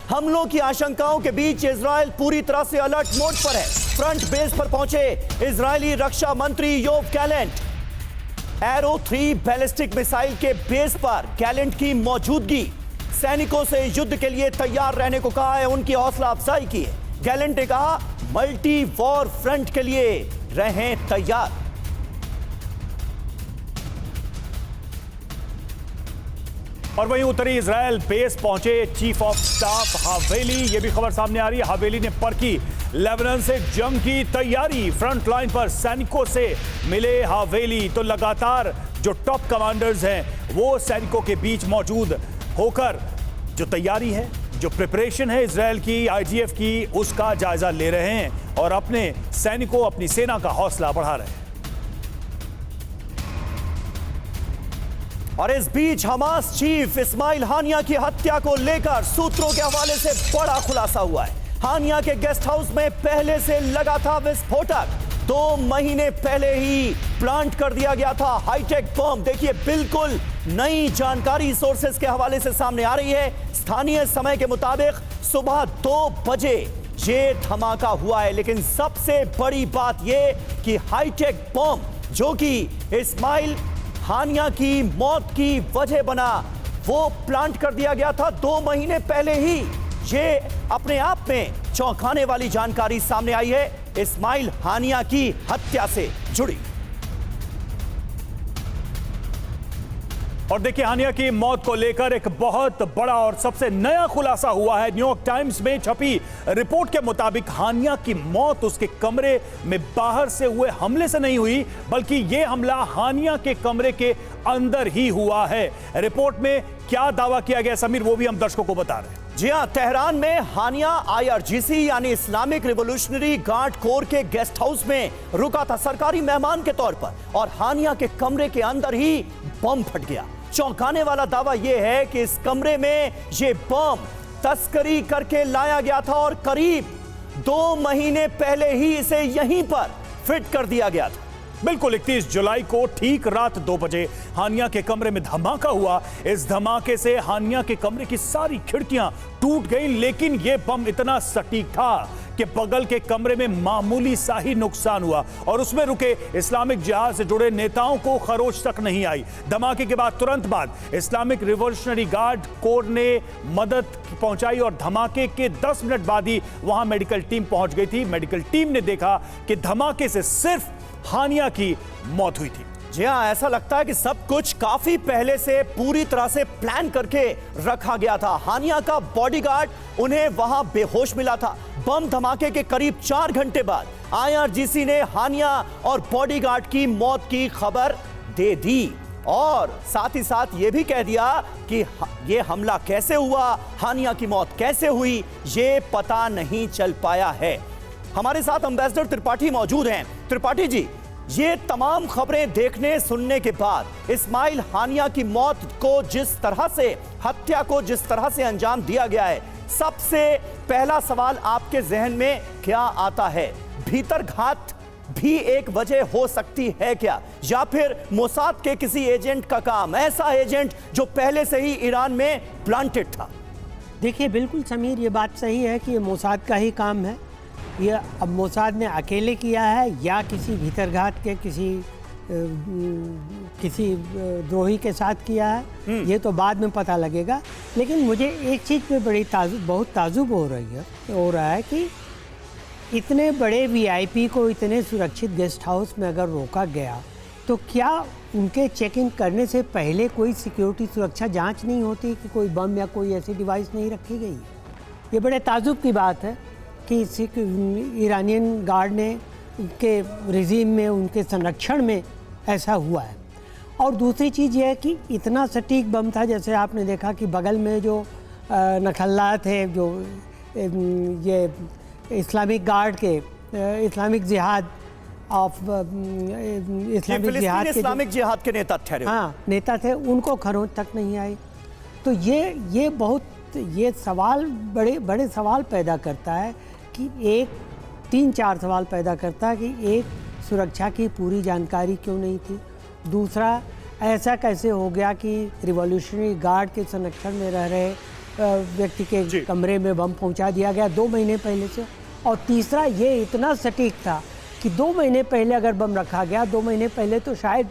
हमलों की आशंकाओं के बीच इजराइल पूरी तरह से अलर्ट मोड पर है। फ्रंट बेस पर पहुंचे इजरायली रक्षा मंत्री Yoav Gallant. Arrow 3 ballistic missile के बेस पर गैलेंट की मौजूदगी। सैनिकों से युद्ध के लिए तैयार रहने को कहा है, उनकी हौसला अफजाई की है। गैलेंट ने कहा मल्टी वॉर फ्रंट के लिए रहें तैयार। और वहीं उत्तरी इजराइल बेस पहुंचे चीफ ऑफ स्टाफ हावेली। ये भी खबर सामने आ रही है, हावेली ने परखी लेबनान से जंग की तैयारी। फ्रंट लाइन पर सैनिकों से मिले हावेली। तो लगातार जो टॉप कमांडर्स हैं वो सैनिकों के बीच मौजूद होकर जो तैयारी है, जो प्रिपरेशन है इजराइल की, आईडीएफ की, उसका जायजा ले रहे हैं और अपने सैनिकों, अपनी सेना का हौसला बढ़ा रहे हैं। और इस बीच हमास चीफ इस्माइल हानिया की हत्या को लेकर सूत्रों के हवाले से बड़ा खुलासा हुआ है। हानिया के गेस्ट हाउस में पहले से लगा था विस्फोटक। 2 महीने पहले ही प्लांट कर दिया गया था हाईटेक बम। देखिए, बिल्कुल नई जानकारी सोर्सेस के हवाले से सामने आ रही है। स्थानीय समय के मुताबिक सुबह 2 बजे ये धमाका हुआ है। लेकिन सबसे बड़ी बात यह कि हाईटेक बम जो कि इस्माइल हानिया की मौत की वजह बना, वो प्लांट कर दिया गया था 2 महीने पहले ही। ये अपने आप में चौंकाने वाली जानकारी सामने आई है इस्माइल हानिया की हत्या से जुड़ी। और देखिए, हानिया की मौत को लेकर एक बहुत बड़ा और सबसे नया खुलासा हुआ है। न्यूयॉर्क टाइम्स में छपी रिपोर्ट के मुताबिक हानिया की मौत उसके कमरे में बाहर से हुए हमले से नहीं हुई, बल्कि यह हमला हानिया के कमरे के अंदर ही हुआ है। रिपोर्ट में क्या दावा किया गया समीर, वो भी हम दर्शकों को बता रहे हैं। जी हां, तेहरान में हानिया आईआरजीसी यानी इस्लामिक रिवॉल्यूशनरी गार्ड कोर के गेस्ट हाउस में रुका था सरकारी मेहमान के तौर पर, और हानिया के कमरे के अंदर ही बम फट गया। चौंकाने वाला दावा यह है कि इस कमरे में यह बम तस्करी करके लाया गया था और करीब 2 महीने पहले ही इसे यहीं पर फिट कर दिया गया था। बिल्कुल 31 जुलाई को ठीक रात 2 बजे हानिया के कमरे में धमाका हुआ। इस धमाके से हानिया के कमरे की सारी खिड़कियां टूट गई, लेकिन यह बम इतना सटीक था कि बगल के कमरे में मामूली सा ही नुकसान हुआ और उसमें रुके इस्लामिक जिहाद से जुड़े नेताओं को खरोच तक नहीं आई। धमाके के बाद तुरंत बाद इस्लामिक रिवॉल्यूशनरी गार्ड कोर ने मदद पहुंचाई और धमाके के 10 मिनट बाद ही वहां मेडिकल टीम पहुंच गई थी। मेडिकल टीम ने देखा कि धमाके से सिर्फ हानिया की मौत हुई थी। जी हां, ऐसा लगता है कि सब कुछ काफी पहले से पूरी तरह से प्लान करके रखा गया था। हानिया का बॉडीगार्ड उन्हें वहां बेहोश मिला था। बम धमाके के करीब 4 घंटे बाद आईआरजीसी ने हानिया और बॉडीगार्ड की मौत की खबर दे दी और साथ ही साथ यह भी कह दिया कि यह हमला कैसे हुआ, हानिया की मौत कैसे हुई, यह पता नहीं चल पाया है। हमारे साथ एम्बेसडर त्रिपाठी मौजूद हैं। त्रिपाठी जी, ये तमाम खबरें देखने सुनने के बाद इस्माइल हानिया की मौत को जिस तरह से, हत्या को जिस तरह से अंजाम दिया गया है, सबसे पहला सवाल आपके जहन में क्या आता है? भीतर घात भी एक वजह हो सकती है क्या, या फिर मोसाद के किसी एजेंट का काम, ऐसा एजेंट जो पहले से ही ईरान में प्लांटेड था? देखिए, बिल्कुल समीर, ये बात सही है कि ये मोसाद का ही काम है। ये अब मोसाद ने अकेले किया है या किसी भीतरघात के किसी द्रोही के साथ किया है, ये तो बाद में पता लगेगा। लेकिन मुझे एक चीज़ पे बहुत ताजुब हो रहा है कि इतने बड़े वीआईपी को इतने सुरक्षित गेस्ट हाउस में अगर रोका गया, तो क्या उनके चेक इन करने से पहले कोई सिक्योरिटी सुरक्षा जांच नहीं होती कि कोई बम या कोई ऐसी डिवाइस नहीं रखी गई? ये बड़े ताजुब की बात है कि ईरानियन गार्ड ने उनके रिजीम में, उनके संरक्षण में ऐसा हुआ है। और दूसरी चीज़ ये है कि इतना सटीक बम था, जैसे आपने देखा कि बगल में जो नखल्ला थे, जो ये इस्लामिक गार्ड के, इस्लामिक जिहाद ऑफ इस्लामिक जिहाद के नेता ठहरे, हाँ, नेता थे, उनको खरोंच तक नहीं आई। तो ये सवाल बड़े सवाल पैदा करता है कि 3-4 सवाल पैदा करता है कि एक, सुरक्षा की पूरी जानकारी क्यों नहीं थी? दूसरा, ऐसा कैसे हो गया कि रिवॉल्यूशनरी गार्ड के संरक्षण में रह रहे व्यक्ति जी। के कमरे में बम पहुंचा दिया गया 2 महीने पहले से। और तीसरा ये इतना सटीक था कि 2 महीने पहले अगर बम रखा गया, 2 महीने पहले तो शायद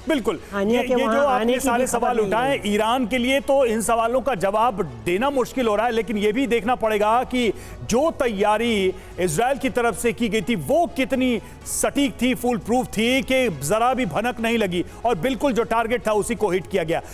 बिल्कुल। हानिया के ये वहाँ जो आने आपने की सारे भी खबर सवाल नहीं उठाए है। ईरान के लिए, तो इन सवालों का जवाब देना मुश्किल हो रहा है, लेकिन ये भी देखना पड़ेगा कि जो तैयारी इजराइल की तरफ से की गई थी वो कितनी सटीक थी, फुल प्रूफ थी कि जरा भी भनक नहीं लगी और बिल्कुल जो टारगेट था उसी को हिट किया गया।